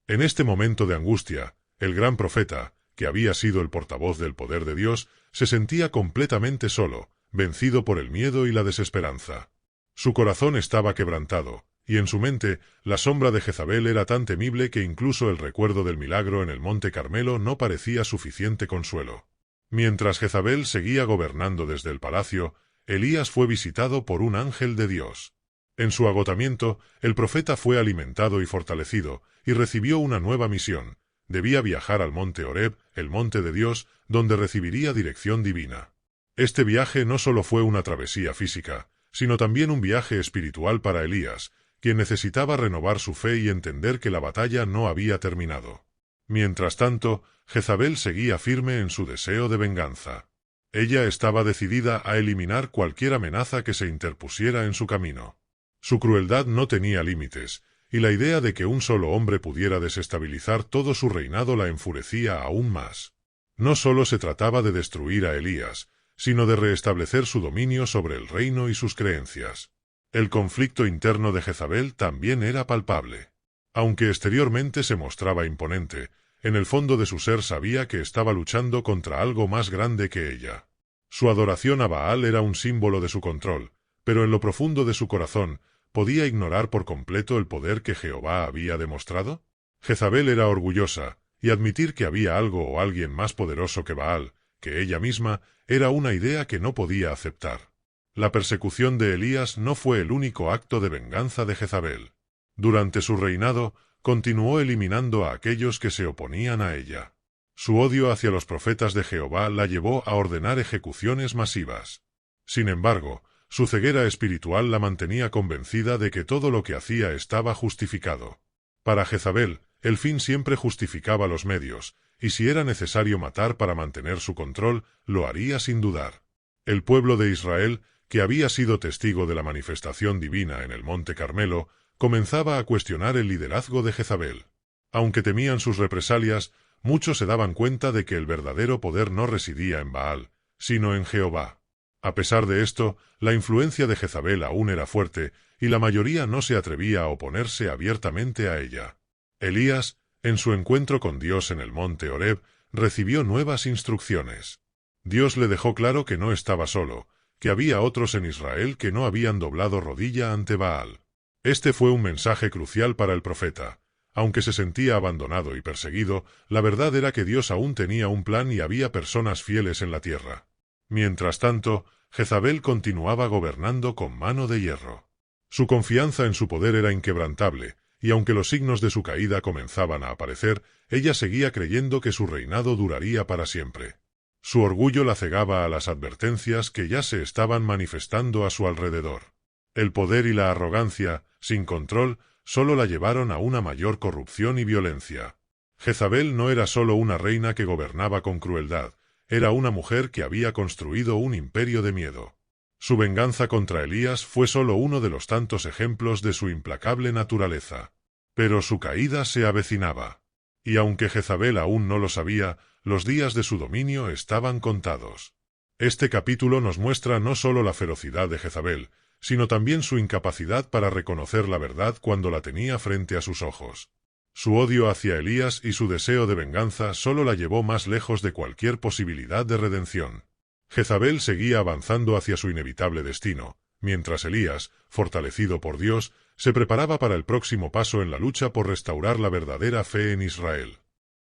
En este momento de angustia, el gran profeta, que había sido el portavoz del poder de Dios, se sentía completamente solo, vencido por el miedo y la desesperanza. Su corazón estaba quebrantado, y en su mente, la sombra de Jezabel era tan temible que incluso el recuerdo del milagro en el Monte Carmelo no parecía suficiente consuelo. Mientras Jezabel seguía gobernando desde el palacio, Elías fue visitado por un ángel de Dios. En su agotamiento, el profeta fue alimentado y fortalecido, y recibió una nueva misión. Debía viajar al monte Horeb, el monte de Dios, donde recibiría dirección divina. Este viaje no solo fue una travesía física, sino también un viaje espiritual para Elías, quien necesitaba renovar su fe y entender que la batalla no había terminado. Mientras tanto, Jezabel seguía firme en su deseo de venganza. Ella estaba decidida a eliminar cualquier amenaza que se interpusiera en su camino. Su crueldad no tenía límites, y la idea de que un solo hombre pudiera desestabilizar todo su reinado la enfurecía aún más. No solo se trataba de destruir a Elías, sino de restablecer su dominio sobre el reino y sus creencias. El conflicto interno de Jezabel también era palpable. Aunque exteriormente se mostraba imponente, en el fondo de su ser sabía que estaba luchando contra algo más grande que ella. Su adoración a Baal era un símbolo de su control, pero en lo profundo de su corazón, ¿podía ignorar por completo el poder que Jehová había demostrado? Jezabel era orgullosa, y admitir que había algo o alguien más poderoso que Baal, que ella misma, era una idea que no podía aceptar. La persecución de Elías no fue el único acto de venganza de Jezabel. Durante su reinado, continuó eliminando a aquellos que se oponían a ella. Su odio hacia los profetas de Jehová la llevó a ordenar ejecuciones masivas. Sin embargo, su ceguera espiritual la mantenía convencida de que todo lo que hacía estaba justificado. Para Jezabel, el fin siempre justificaba los medios, y si era necesario matar para mantener su control, lo haría sin dudar. El pueblo de Israel, que había sido testigo de la manifestación divina en el Monte Carmelo, comenzaba a cuestionar el liderazgo de Jezabel. Aunque temían sus represalias, muchos se daban cuenta de que el verdadero poder no residía en Baal, sino en Jehová. A pesar de esto, la influencia de Jezabel aún era fuerte, y la mayoría no se atrevía a oponerse abiertamente a ella. Elías, en su encuentro con Dios en el monte Horeb, recibió nuevas instrucciones. Dios le dejó claro que no estaba solo, que había otros en Israel que no habían doblado rodilla ante Baal. Este fue un mensaje crucial para el profeta. Aunque se sentía abandonado y perseguido, la verdad era que Dios aún tenía un plan y había personas fieles en la tierra. Mientras tanto, Jezabel continuaba gobernando con mano de hierro. Su confianza en su poder era inquebrantable, y aunque los signos de su caída comenzaban a aparecer, ella seguía creyendo que su reinado duraría para siempre. Su orgullo la cegaba a las advertencias que ya se estaban manifestando a su alrededor. El poder y la arrogancia, sin control, solo la llevaron a una mayor corrupción y violencia. Jezabel no era solo una reina que gobernaba con crueldad, era una mujer que había construido un imperio de miedo. Su venganza contra Elías fue solo uno de los tantos ejemplos de su implacable naturaleza. Pero su caída se avecinaba. Y aunque Jezabel aún no lo sabía, los días de su dominio estaban contados. Este capítulo nos muestra no solo la ferocidad de Jezabel, sino también su incapacidad para reconocer la verdad cuando la tenía frente a sus ojos. Su odio hacia Elías y su deseo de venganza solo la llevó más lejos de cualquier posibilidad de redención. Jezabel seguía avanzando hacia su inevitable destino, mientras Elías, fortalecido por Dios, se preparaba para el próximo paso en la lucha por restaurar la verdadera fe en Israel.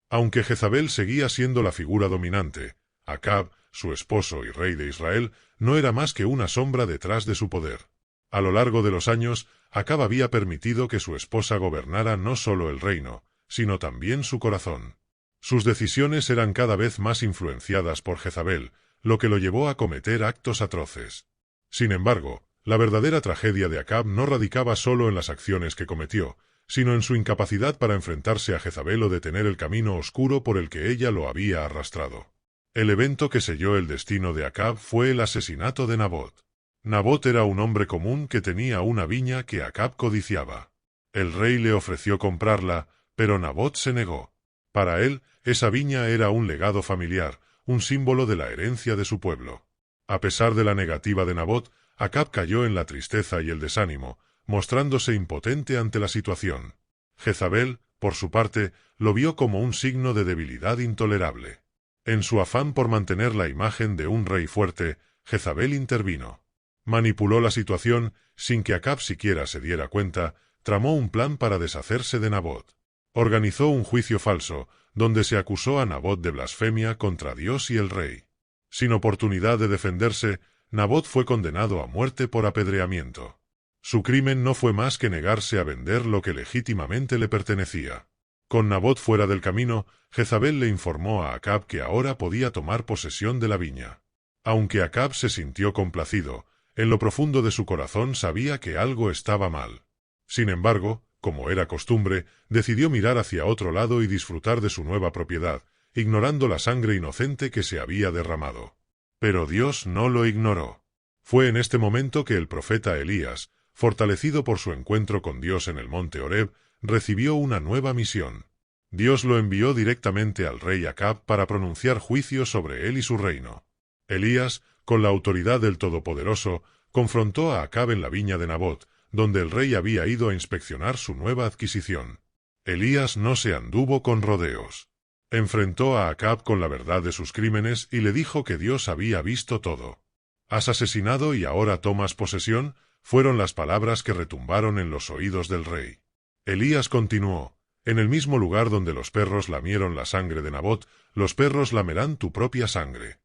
Aunque Jezabel seguía siendo la figura dominante, Acab, su esposo y rey de Israel, no era más que una sombra detrás de su poder. A lo largo de los años, Acab había permitido que su esposa gobernara no solo el reino, sino también su corazón. Sus decisiones eran cada vez más influenciadas por Jezabel, lo que lo llevó a cometer actos atroces. Sin embargo, la verdadera tragedia de Acab no radicaba solo en las acciones que cometió, sino en su incapacidad para enfrentarse a Jezabel o detener el camino oscuro por el que ella lo había arrastrado. El evento que selló el destino de Acab fue el asesinato de Nabot. Nabot era un hombre común que tenía una viña que Acab codiciaba. El rey le ofreció comprarla, pero Nabot se negó. Para él, esa viña era un legado familiar, un símbolo de la herencia de su pueblo. A pesar de la negativa de Nabot, Acab cayó en la tristeza y el desánimo, mostrándose impotente ante la situación. Jezabel, por su parte, lo vio como un signo de debilidad intolerable. En su afán por mantener la imagen de un rey fuerte, Jezabel intervino. Manipuló la situación, sin que Acab siquiera se diera cuenta, tramó un plan para deshacerse de Nabot. Organizó un juicio falso, donde se acusó a Nabot de blasfemia contra Dios y el rey. Sin oportunidad de defenderse, Nabot fue condenado a muerte por apedreamiento. Su crimen no fue más que negarse a vender lo que legítimamente le pertenecía. Con Nabot fuera del camino, Jezabel le informó a Acab que ahora podía tomar posesión de la viña. Aunque Acab se sintió complacido, en lo profundo de su corazón sabía que algo estaba mal. Sin embargo, como era costumbre, decidió mirar hacia otro lado y disfrutar de su nueva propiedad, ignorando la sangre inocente que se había derramado. Pero Dios no lo ignoró. Fue en este momento que el profeta Elías, fortalecido por su encuentro con Dios en el monte Horeb, recibió una nueva misión. Dios lo envió directamente al rey Acab para pronunciar juicio sobre él y su reino. Elías, Con la autoridad del Todopoderoso, confrontó a Acab en la viña de Nabot, donde el rey había ido a inspeccionar su nueva adquisición. Elías no se anduvo con rodeos. Enfrentó a Acab con la verdad de sus crímenes y le dijo que Dios había visto todo. «¿Has asesinado y ahora tomas posesión?», fueron las palabras que retumbaron en los oídos del rey. Elías continuó: «En el mismo lugar donde los perros lamieron la sangre de Nabot, los perros lamerán tu propia sangre».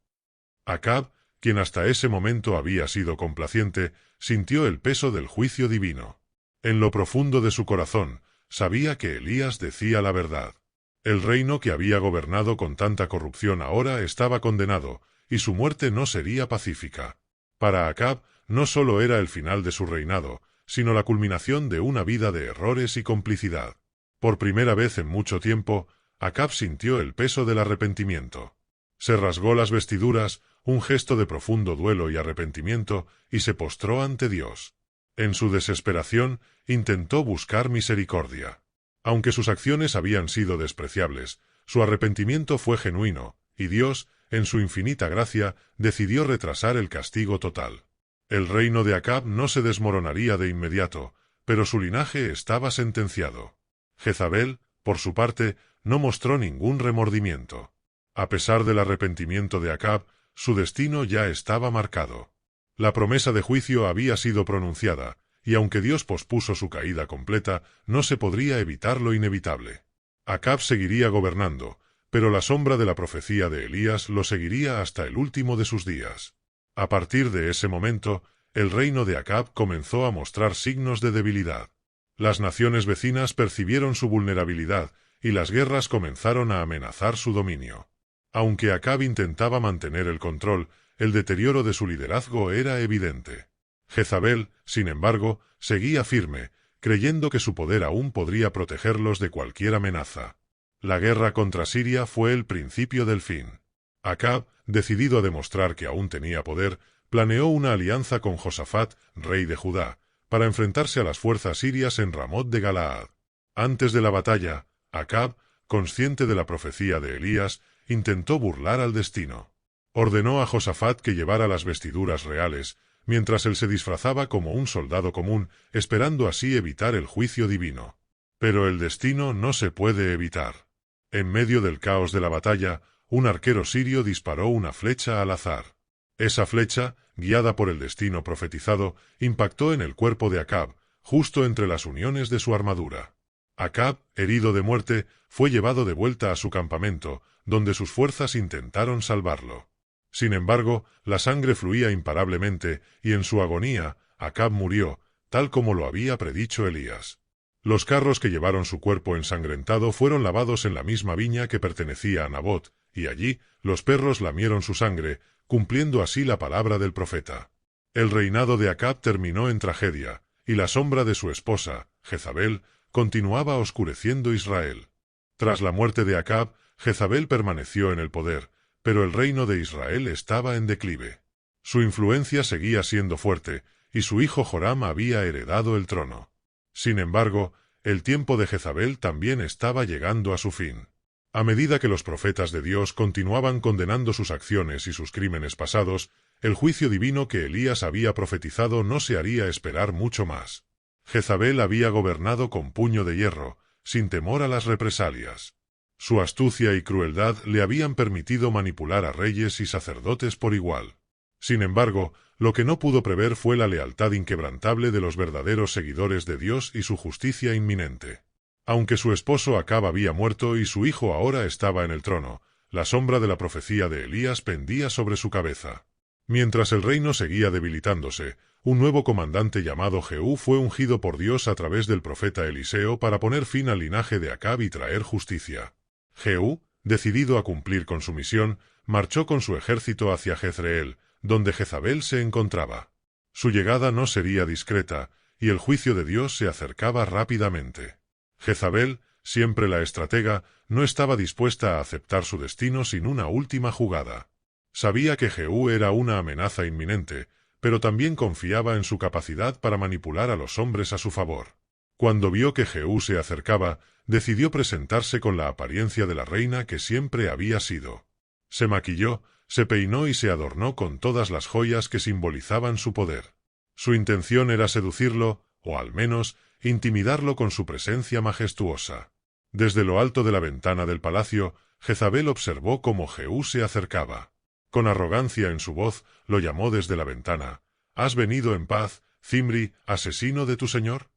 Acab, quien hasta ese momento había sido complaciente, sintió el peso del juicio divino. En lo profundo de su corazón, sabía que Elías decía la verdad. El reino que había gobernado con tanta corrupción ahora estaba condenado, y su muerte no sería pacífica. Para Acab, no solo era el final de su reinado, sino la culminación de una vida de errores y complicidad. Por primera vez en mucho tiempo, Acab sintió el peso del arrepentimiento. Se rasgó las vestiduras, un gesto de profundo duelo y arrepentimiento, y se postró ante Dios. En su desesperación, intentó buscar misericordia. Aunque sus acciones habían sido despreciables, su arrepentimiento fue genuino, y Dios, en su infinita gracia, decidió retrasar el castigo total. El reino de Acab no se desmoronaría de inmediato, pero su linaje estaba sentenciado. Jezabel, por su parte, no mostró ningún remordimiento. A pesar del arrepentimiento de Acab, su destino ya estaba marcado. La promesa de juicio había sido pronunciada, y aunque Dios pospuso su caída completa, no se podría evitar lo inevitable. Acab seguiría gobernando, pero la sombra de la profecía de Elías lo seguiría hasta el último de sus días. A partir de ese momento, el reino de Acab comenzó a mostrar signos de debilidad. Las naciones vecinas percibieron su vulnerabilidad, y las guerras comenzaron a amenazar su dominio. Aunque Acab intentaba mantener el control, el deterioro de su liderazgo era evidente. Jezabel, sin embargo, seguía firme, creyendo que su poder aún podría protegerlos de cualquier amenaza. La guerra contra Siria fue el principio del fin. Acab, decidido a demostrar que aún tenía poder, planeó una alianza con Josafat, rey de Judá, para enfrentarse a las fuerzas sirias en Ramot de Galaad. Antes de la batalla, Acab, consciente de la profecía de Elías, intentó burlar al destino. Ordenó a Josafat que llevara las vestiduras reales, mientras él se disfrazaba como un soldado común, esperando así evitar el juicio divino. Pero el destino no se puede evitar. En medio del caos de la batalla, un arquero sirio disparó una flecha al azar. Esa flecha, guiada por el destino profetizado, impactó en el cuerpo de Acab, justo entre las uniones de su armadura. Acab, herido de muerte, fue llevado de vuelta a su campamento, donde sus fuerzas intentaron salvarlo. Sin embargo, la sangre fluía imparablemente, y en su agonía, Acab murió, tal como lo había predicho Elías. Los carros que llevaron su cuerpo ensangrentado fueron lavados en la misma viña que pertenecía a Nabot, y allí los perros lamieron su sangre, cumpliendo así la palabra del profeta. El reinado de Acab terminó en tragedia, y la sombra de su esposa, Jezabel, continuaba oscureciendo Israel. Tras la muerte de Acab, Jezabel permaneció en el poder, pero el reino de Israel estaba en declive. Su influencia seguía siendo fuerte, y su hijo Joram había heredado el trono. Sin embargo, el tiempo de Jezabel también estaba llegando a su fin. A medida que los profetas de Dios continuaban condenando sus acciones y sus crímenes pasados, el juicio divino que Elías había profetizado no se haría esperar mucho más. Jezabel había gobernado con puño de hierro, sin temor a las represalias. Su astucia y crueldad le habían permitido manipular a reyes y sacerdotes por igual. Sin embargo, lo que no pudo prever fue la lealtad inquebrantable de los verdaderos seguidores de Dios y su justicia inminente. Aunque su esposo Acab había muerto y su hijo ahora estaba en el trono, la sombra de la profecía de Elías pendía sobre su cabeza. Mientras el reino seguía debilitándose, un nuevo comandante llamado Jehú fue ungido por Dios a través del profeta Eliseo para poner fin al linaje de Acab y traer justicia. Jehú, decidido a cumplir con su misión, marchó con su ejército hacia Jezreel, donde Jezabel se encontraba. Su llegada no sería discreta, y el juicio de Dios se acercaba rápidamente. Jezabel, siempre la estratega, no estaba dispuesta a aceptar su destino sin una última jugada. Sabía que Jehú era una amenaza inminente, pero también confiaba en su capacidad para manipular a los hombres a su favor. Cuando vio que Jehú se acercaba, decidió presentarse con la apariencia de la reina que siempre había sido. Se maquilló, se peinó y se adornó con todas las joyas que simbolizaban su poder. Su intención era seducirlo, o al menos, intimidarlo con su presencia majestuosa. Desde lo alto de la ventana del palacio, Jezabel observó cómo Jehú se acercaba. Con arrogancia en su voz, lo llamó desde la ventana. «¿Has venido en paz, Zimri, asesino de tu señor?»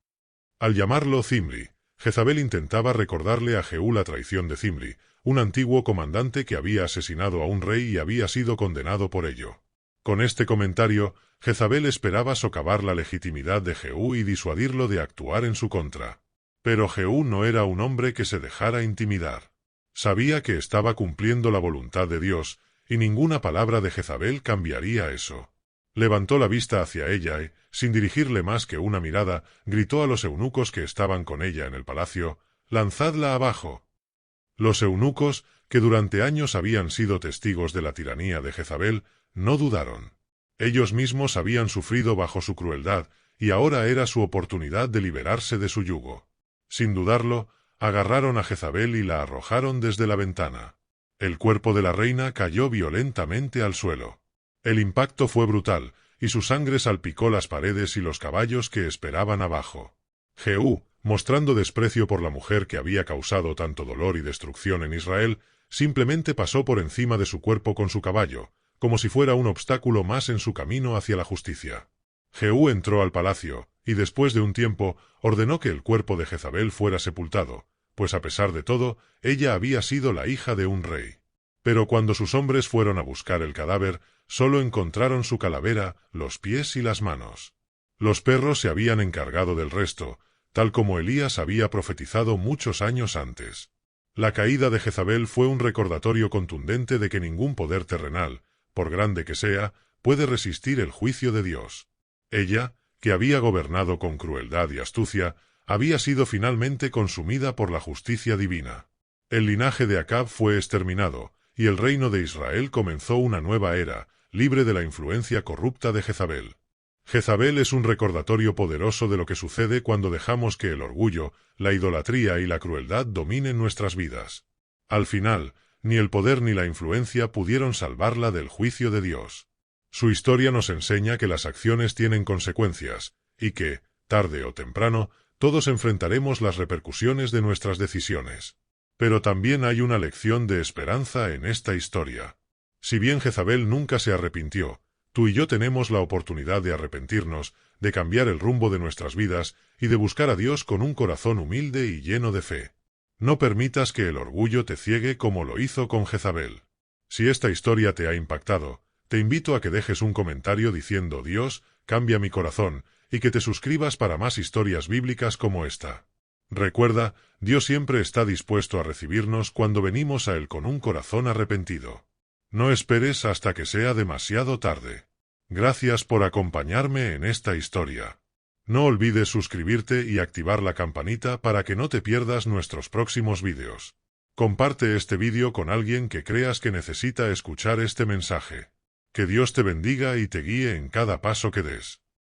Al llamarlo Zimri, Jezabel intentaba recordarle a Jehú la traición de Zimri, un antiguo comandante que había asesinado a un rey y había sido condenado por ello. Con este comentario, Jezabel esperaba socavar la legitimidad de Jehú y disuadirlo de actuar en su contra. Pero Jehú no era un hombre que se dejara intimidar. Sabía que estaba cumpliendo la voluntad de Dios, y ninguna palabra de Jezabel cambiaría eso. Levantó la vista hacia ella y, sin dirigirle más que una mirada, gritó a los eunucos que estaban con ella en el palacio: «¡Lanzadla abajo!». Los eunucos, que durante años habían sido testigos de la tiranía de Jezabel, no dudaron. Ellos mismos habían sufrido bajo su crueldad, y ahora era su oportunidad de liberarse de su yugo. Sin dudarlo, agarraron a Jezabel y la arrojaron desde la ventana. El cuerpo de la reina cayó violentamente al suelo. El impacto fue brutal, y su sangre salpicó las paredes y los caballos que esperaban abajo. Jehú, mostrando desprecio por la mujer que había causado tanto dolor y destrucción en Israel, simplemente pasó por encima de su cuerpo con su caballo, como si fuera un obstáculo más en su camino hacia la justicia. Jehú entró al palacio, y después de un tiempo, ordenó que el cuerpo de Jezabel fuera sepultado, pues a pesar de todo, ella había sido la hija de un rey. Pero cuando sus hombres fueron a buscar el cadáver, solo encontraron su calavera, los pies y las manos. Los perros se habían encargado del resto, tal como Elías había profetizado muchos años antes. La caída de Jezabel fue un recordatorio contundente de que ningún poder terrenal, por grande que sea, puede resistir el juicio de Dios. Ella, que había gobernado con crueldad y astucia, había sido finalmente consumida por la justicia divina. El linaje de Acab fue exterminado, y el reino de Israel comenzó una nueva era, libre de la influencia corrupta de Jezabel. Jezabel es un recordatorio poderoso de lo que sucede cuando dejamos que el orgullo, la idolatría y la crueldad dominen nuestras vidas. Al final, ni el poder ni la influencia pudieron salvarla del juicio de Dios. Su historia nos enseña que las acciones tienen consecuencias, y que, tarde o temprano, todos enfrentaremos las repercusiones de nuestras decisiones. Pero también hay una lección de esperanza en esta historia. Si bien Jezabel nunca se arrepintió, tú y yo tenemos la oportunidad de arrepentirnos, de cambiar el rumbo de nuestras vidas y de buscar a Dios con un corazón humilde y lleno de fe. No permitas que el orgullo te ciegue como lo hizo con Jezabel. Si esta historia te ha impactado, te invito a que dejes un comentario diciendo «Dios, cambia mi corazón», y que te suscribas para más historias bíblicas como esta. Recuerda, Dios siempre está dispuesto a recibirnos cuando venimos a Él con un corazón arrepentido. No esperes hasta que sea demasiado tarde. Gracias por acompañarme en esta historia. No olvides suscribirte y activar la campanita para que no te pierdas nuestros próximos vídeos. Comparte este vídeo con alguien que creas que necesita escuchar este mensaje. Que Dios te bendiga y te guíe en cada paso que des.